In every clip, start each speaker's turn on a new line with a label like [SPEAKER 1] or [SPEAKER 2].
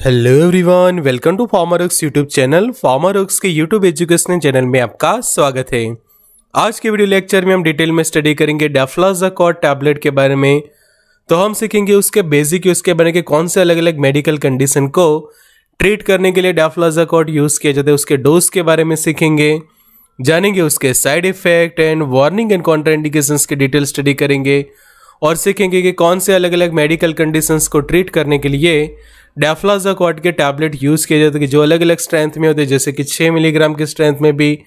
[SPEAKER 1] Hello everyone, welcome to Pharmaworks YouTube channel. Pharmaworks के YouTube educational channel में आपका स्वागत है। आज के वीडियो लेक्चर में हम डिटेल में स्टडी करेंगे डेफ्लाज़ाकोट टैबलेट के बारे में। तो हम सीखेंगे उसके बेसिक यूज के बारे में, कौन से अलग अलग मेडिकल कंडीशन को ट्रीट करने के लिए डेफ्लाज़ाकोट यूज किया जाता है, उसके डोज के बारे में सीखेंगे, जानेंगे उसके side effect and warning and contraindications की डिटेल स्टडी करेंगे और सीखेंगे कि कौन से अलग अलग मेडिकल कंडीशंस को ट्रीट करने के लिए डेफ्लाज़ाकोट के टैबलेट यूज़ किए जाते हैं, जो अलग अलग स्ट्रेंथ में होते हैं। जैसे कि 6 मिलीग्राम के स्ट्रेंथ में भी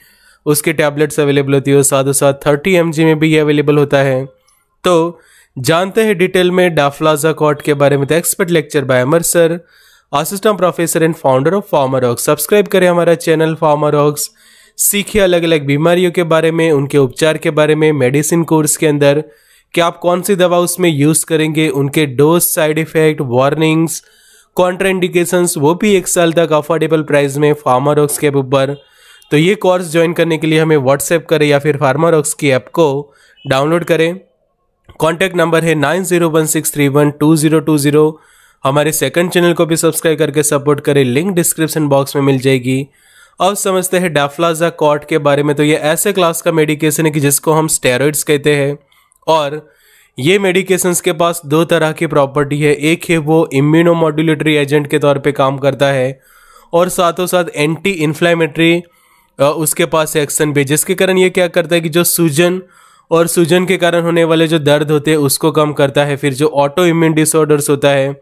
[SPEAKER 1] उसके टैबलेट्स अवेलेबल होती है और साथ ही साथ 30 mg में भी ये अवेलेबल होता है। तो जानते हैं डिटेल में डेफ्लाज़ाकोट के बारे में। तो expert lecture by Amar sir, assistant professor and founder of Pharmaworks. Subscribe करें हमारा चैनल फार्मावर्क्स, सीखिए अलग अलग बीमारियों के बारे में, उनके उपचार के बारे में, मेडिसिन कोर्स के अंदर कि आप कौन सी दवा उसमें यूज़ करेंगे, उनके dose, side effect, warnings, contraindications, वो भी 1 साल तक अफोर्डेबल प्राइस में फार्मावर्क्स के ऊपर। तो ये कोर्स ज्वाइन करने के लिए हमें व्हाट्सएप करें या फिर फार्मावर्क्स की ऐप को डाउनलोड करें। कॉन्टैक्ट नंबर है 9016312020। हमारे सेकंड चैनल को भी सब्सक्राइब करके सपोर्ट करें, लिंक डिस्क्रिप्शन बॉक्स में मिल जाएगी। अब समझते हैं डेफ्लाज़ाकोट के बारे में। तो ये ऐसे क्लास का मेडिकेशन है कि जिसको हम स्टेरॉइड्स कहते हैं और ये मेडिकेशंस के पास 2 तरह की प्रॉपर्टी है। एक है वो इम्यूनोमॉड्यूलेटरी एजेंट के तौर पे काम करता है और साथों साथ एंटी इन्फ्लेमेटरी उसके पास एक्शन भी, जिसके कारण ये क्या करता है कि जो सूजन और सूजन के कारण होने वाले जो दर्द होते हैं उसको कम करता है। फिर जो ऑटो इम्यून डिसऑर्डर्स होता है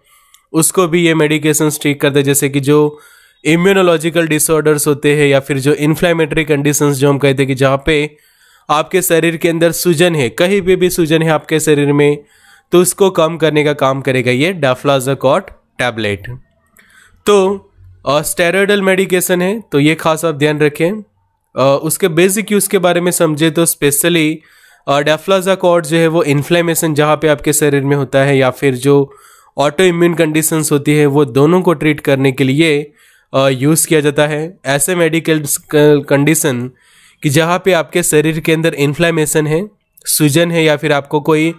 [SPEAKER 1] उसको भी ये मेडिकेशंस ठीक करता है। जैसे कि जो इम्यूनोलॉजिकल डिसऑर्डर्स होते हैं या फिर जो इन्फ्लेमेटरी कंडीशंस जो हम कहते हैं कि जहाँ पे आपके शरीर के अंदर सूजन है, कहीं पे भी सूजन है आपके शरीर में, तो उसको कम करने का काम करेगा ये डेफ्लाज़ाकोट टैबलेट। तो स्टेरॉयडल मेडिकेशन है, तो ये खास आप ध्यान रखें। उसके बेसिक यूज़ के बारे में समझे तो स्पेशली डेफ्लाज़ाकोट जो है वो इन्फ्लेमेशन जहाँ पे आपके शरीर में होता है या फिर जो ऑटो इम्यून कंडीशंस होती है वो दोनों को ट्रीट करने के लिए यूज़ किया जाता है। ऐसे मेडिकल कंडीशन कि जहाँ पे आपके शरीर के अंदर इन्फ्लेमेशन है, सूजन है या फिर आपको कोई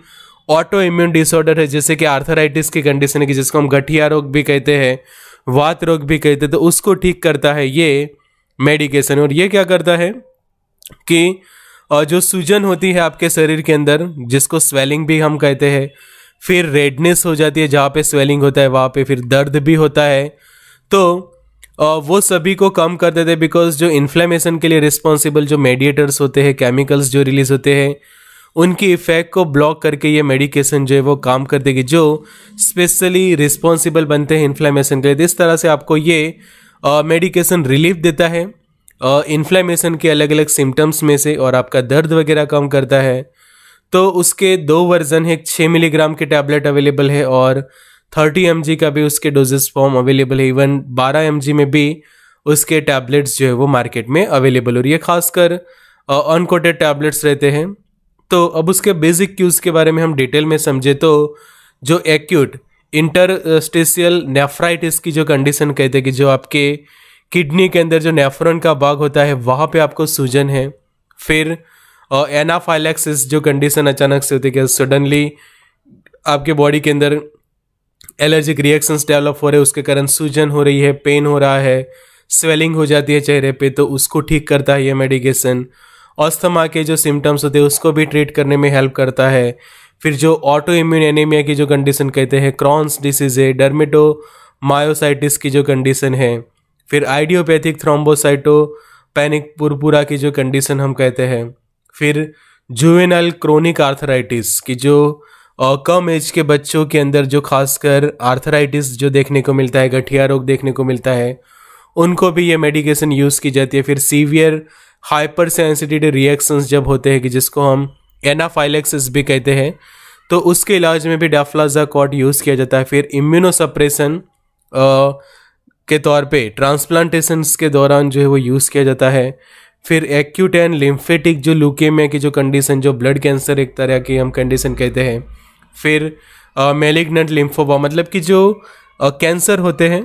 [SPEAKER 1] ऑटो इम्यून डिसऑर्डर है, जैसे कि आर्थराइटिस की कंडीशन है कि जिसको हम गठिया रोग भी कहते हैं, वात रोग भी कहते हैं, तो उसको ठीक करता है ये मेडिकेशन। और ये क्या करता है कि जो सूजन होती है आपके शरीर के अंदर, जिसको स्वेलिंग भी हम कहते हैं, फिर रेडनेस हो जाती है जहाँ पे स्वेलिंग होता है वहाँ पे, फिर दर्द भी होता है, तो वो सभी को कम कर देते हैं। बिकॉज जो इन्फ्लेमेशन के लिए रिस्पॉन्सिबल जो मेडिएटर्स होते हैं, केमिकल्स जो रिलीज होते हैं, उनकी इफेक्ट को ब्लॉक करके ये मेडिकेशन जो है वो काम कर देगी, जो स्पेशली रिस्पॉन्सिबल बनते हैं इन्फ्लेमेशन के लिए। इस तरह से आपको ये मेडिकेशन रिलीफ देता है इन्फ्लेमेशन के अलग अलग सिम्टम्स में से और आपका दर्द वगैरह कम करता है। तो उसके 2 वर्जन है, 6 मिलीग्राम के टैबलेट अवेलेबल है और 30 mg का भी उसके डोजेस फॉर्म अवेलेबल है। इवन 12 mg में भी उसके टैबलेट्स जो है वो मार्केट में अवेलेबल हो रही है, खासकर अनकोटेड टैबलेट्स रहते हैं। तो अब उसके बेसिक यूज़ के बारे में हम डिटेल में समझे तो जो एक्यूट इंटरस्टिशियल नेफ्राइटिस की जो कंडीशन कहते हैं कि जो आपके किडनी के अंदर जो नेफ्रॉन का भाग होता है वहाँ पे आपको सूजन है, फिर एनाफाइलैक्सिस जो कंडीशन अचानक से होती है कि सडनली आपके बॉडी के अंदर एलर्जिक रिएक्शंस डेवलप हो रहे हैं, उसके कारण सूजन हो रही है, पेन हो रहा है, स्वेलिंग हो जाती है चेहरे पे, तो उसको ठीक करता है ये मेडिकेशन। अस्थमा के जो सिम्टम्स होते हैं उसको भी ट्रीट करने में हेल्प करता है। फिर जो ऑटो इम्यून एनीमिया की जो कंडीशन कहते हैं, क्रॉन्स डिसीज है, डर्मेटोमायोसाइटिस की जो कंडीशन है, फिर आइडियोपैथिक थ्रोम्बोसाइटोपेनिक पुरपुरा की जो कंडीशन हम कहते हैं, फिर जुवेनाइल क्रोनिक आर्थराइटिस की जो कम एज के बच्चों के अंदर जो खासकर आर्थराइटिस जो देखने को मिलता है, गठिया रोग देखने को मिलता है, उनको भी ये मेडिकेशन यूज़ की जाती है। फिर सीवियर हाइपर सेंसिटिविटी रिएक्शंस जब होते हैं कि जिसको हम एनाफाइलैक्सिस भी कहते हैं, तो उसके इलाज में भी डेफ्लाज़ाकोट यूज़ किया जाता है। फिर इम्यूनोसप्रेशन के तौर पे ट्रांसप्लांटेशंस के दौरान जो है वो यूज़ किया जाता है। फिर एक्यूट एंड लिम्फेटिक जो ल्यूकेमिया की जो कंडीशन, जो ब्लड कैंसर एक तरह की हम कंडीशन कहते हैं, फिर मैलिग्नेंट लिम्फोमा मतलब कि जो कैंसर होते हैं,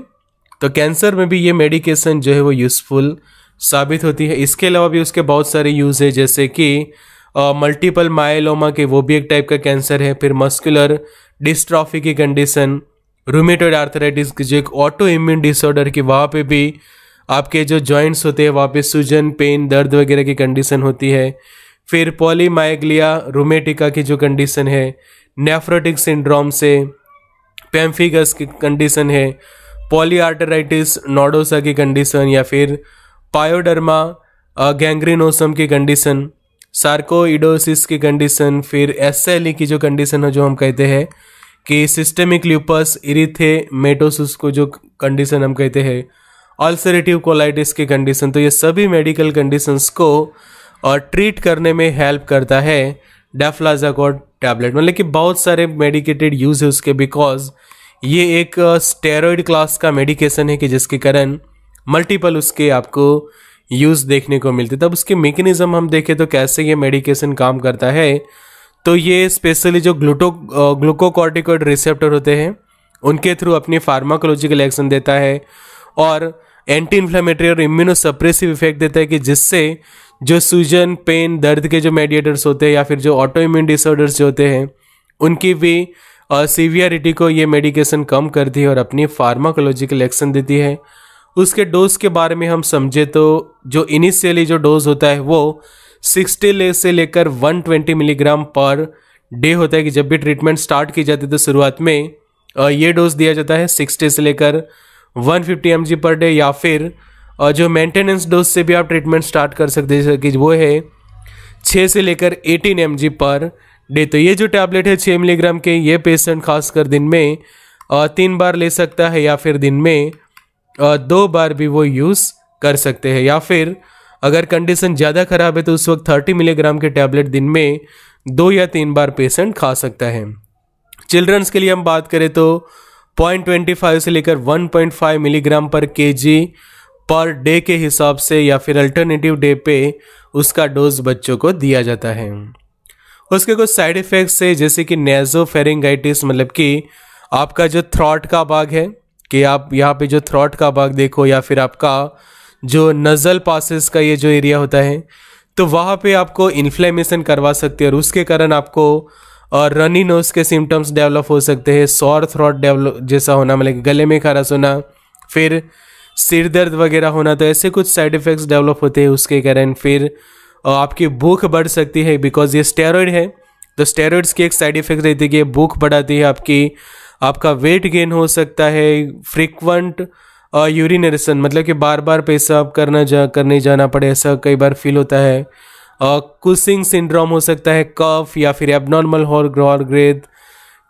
[SPEAKER 1] तो कैंसर में भी ये मेडिकेशन जो है वो यूज़फुल साबित होती है। इसके अलावा भी उसके बहुत सारे यूज़ है, जैसे कि मल्टीपल मायलोमा के, वो भी एक टाइप का कैंसर है, फिर मस्कुलर डिस्ट्रॉफी की कंडीशन, रूमेटॉइड आर्थराइटिस की जो एक ऑटो इम्यून डिसऑर्डर की वहाँ पे भी आपके जो जॉइंट्स होते हैं वहाँ पे सूजन, पेन, दर्द वगैरह की कंडीशन होती है। फिर पॉलीमाइग्लिया रूमेटिका की जो कंडीशन है, नेफ्रोटिक सिंड्रोम से, पेम्फिगस की कंडीशन है, पॉलीआर्टराइटिस नोडोसा की कंडीशन, या फिर पायोडर्मा गैंग्रीनोसम की कंडीशन, सार्कोइडोसिस की कंडीशन, फिर एसएलई की जो कंडीशन है जो हम कहते हैं कि सिस्टेमिक ल्यूपस इरिथेमेटोसिस को जो कंडीशन हम कहते हैं, अल्सरेटिव कोलाइटिस की कंडीशन। तो ये सभी मेडिकल कंडीशंस को ट्रीट करने में हेल्प करता है डेफ्लाज़ाकोट टैबलेट। मतलब कि बहुत सारे मेडिकेटेड यूज है उसके, बिकॉज ये एक स्टेरॉइड क्लास का मेडिकेशन है कि जिसके कारण मल्टीपल उसके आपको यूज देखने को मिलते। तब उसके मैकेनिज्म हम देखें तो कैसे ये मेडिकेशन काम करता है, तो ये स्पेशली जो ग्लूकोकॉर्टिकॉइड रिसेप्टर होते हैं उनके थ्रू अपनी फार्माकोलॉजिकल एक्शन देता है और एंटी इन्फ्लेमेटरी और इम्यूनोसप्रेसिव इफेक्ट देता है कि जिससे जो सूजन, पेन, दर्द के जो मेडिएटर्स होते हैं या फिर जो ऑटो इम्यून डिसऑर्डर्स जो होते हैं उनकी भी सीवियरिटी को ये मेडिकेशन कम करती है और अपनी फार्माकोलॉजिकल एक्शन देती है। उसके डोज के बारे में हम समझे तो जो इनिशियली जो डोज होता है वो 60 से लेकर 120 मिलीग्राम पर डे होता है कि जब भी ट्रीटमेंट स्टार्ट की जाती है तो शुरुआत में ये डोज दिया जाता है 60 से लेकर 150 mg पर डे, या फिर जो मेंटेनेंस डोज से भी आप ट्रीटमेंट स्टार्ट कर सकते हैं कि वो है 6 से लेकर 18 mg पर डे। तो ये जो टैबलेट है 6 मिलीग्राम के, ये पेशेंट खासकर दिन में 3 बार ले सकता है या फिर दिन में 2 बार भी वो यूज़ कर सकते हैं, या फिर अगर कंडीशन ज़्यादा ख़राब है तो उस वक्त 30 मिलीग्राम के टैबलेट दिन में 2 या 3 बार पेशेंट खा सकता है। चिल्ड्रंस के लिए हम बात करें तो 0.25 से लेकर 1.5 मिलीग्राम पर केजी पर डे के हिसाब से या फिर अल्टरनेटिव डे पे उसका डोज बच्चों को दिया जाता है। उसके कुछ साइड इफ़ेक्ट्स है जैसे कि नेज़ोफेरिंगाइटिस, मतलब कि आपका जो थ्रॉट का भाग है कि आप यहाँ पे जो थ्रॉट का भाग देखो, या फिर आपका जो नज़ल पासेस का ये जो एरिया होता है तो वहाँ पे आपको इन्फ्लेमेशन करवा सकते हैं और उसके कारण आपको रनी नोज के सिम्टम्स डेवलप हो सकते हैं, सॉर थ्रॉट डेवलप जैसा होना, मतलब गले में खराश होना, फिर सिर दर्द वगैरह होना। तो ऐसे कुछ साइड इफ़ेक्ट्स डेवलप होते हैं उसके कारण। फिर आपकी भूख बढ़ सकती है बिकॉज ये स्टेरॉइड है, तो स्टेरॉइड्स की एक साइड इफेक्ट रहती है कि भूख बढ़ाती है आपका वेट गेन हो सकता है, फ्रीक्वेंट यूरिनेशन, मतलब कि बार बार पेशाब करने जाना पड़े, ऐसा कई बार फील होता है। कुसिंग सिंड्रोम हो सकता है, कफ, या फिर एबनॉर्मल हेयर ग्रोथ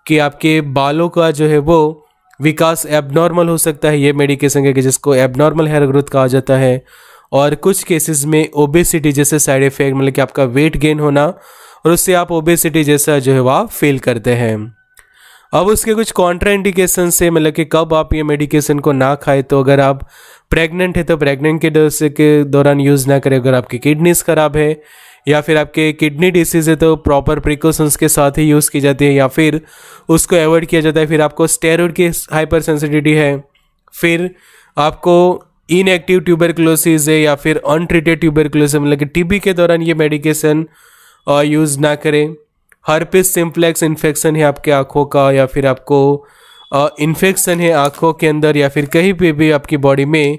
[SPEAKER 1] कि आपके बालों का जो है वो विकास एबनॉर्मल हो सकता है, ये मेडिकेशन है कि जिसको एबनॉर्मल हेयर ग्रोथ कहा जाता है। और कुछ केसेस में ओबेसिटी जैसे साइड इफेक्ट, मतलब कि आपका वेट गेन होना और उससे आप ओबेसिटी जैसा जो है वह फील करते हैं। अब उसके कुछ कॉन्ट्राइंडिकेशन से, मतलब कि कब आप ये मेडिकेशन को ना खाएं, तो अगर आप प्रेग्नेंट है तो प्रेग्नेंट के दौरान यूज़ ना करें। अगर आपकी किडनीज खराब है या फिर आपके किडनी डिसीज है तो प्रॉपर प्रिकॉशंस के साथ ही यूज़ की जाती है या फिर उसको अवॉइड किया जाता है। फिर आपको स्टेरॉइड की हाइपर सेंसिटिविटी है, फिर आपको इनएक्टिव ट्यूबरकुलोसिस है या फिर अनट्रीटेड ट्यूबरकुलोसिस, मतलब कि टीबी के दौरान ये मेडिकेशन यूज़ ना करें। हर्पिस सिम्प्लेक्स इन्फेक्शन है आपके आँखों का, या फिर आपको इन्फेक्शन है आँखों के अंदर या फिर कहीं पे भी आपकी बॉडी में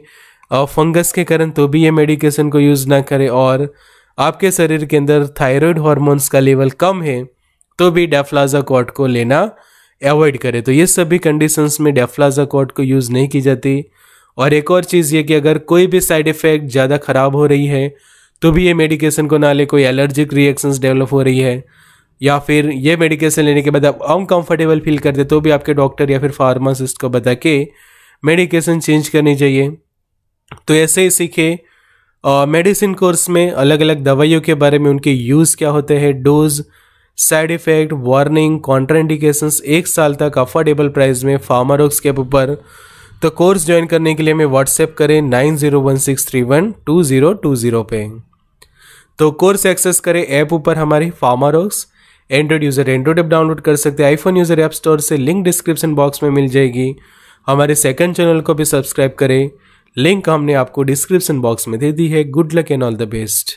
[SPEAKER 1] फंगस के कारण, तो भी ये मेडिकेशन को यूज़ ना करें। और आपके शरीर के अंदर थायराइड हार्मोन्स का लेवल कम है तो भी डेफ्लाज़ाकोट को लेना अवॉइड करें। तो ये सभी कंडीशंस में डेफ्लाज़ाकोट को यूज़ नहीं की जाती। और एक और चीज़ ये कि अगर कोई भी साइड इफ़ेक्ट ज़्यादा ख़राब हो रही है तो भी ये मेडिकेशन को ना ले, कोई एलर्जिक रिएक्शंस डेवलप हो रही है या फिर ये मेडिकेशन लेने के बाद आप अनकंफर्टेबल फील करते तो भी आपके डॉक्टर या फिर फार्मासिस्ट को बता के मेडिकेशन चेंज करनी चाहिए। तो ऐसे ही सीखे मेडिसिन कोर्स में अलग अलग दवाइयों के बारे में, उनके यूज़ क्या होते हैं, dose, side effect, warning, contraindications, 1 साल तक अफोर्डेबल प्राइस में फार्मारोक्स के ऊपर। तो कोर्स ज्वाइन करने के लिए हमें व्हाट्सएप करें 9016312020 पे। तो कोर्स एक्सेस करें ऐप ऊपर हमारी Pharmarox. Android user Android app download कर सकते हैं, आईफोन यूज़र ऐप स्टोर से, लिंक डिस्क्रिप्शन बॉक्स में मिल जाएगी। हमारे सेकंड चैनल को भी सब्सक्राइब करें, लिंक हमने आपको डिस्क्रिप्शन बॉक्स में दे दी है। Good luck and all the best.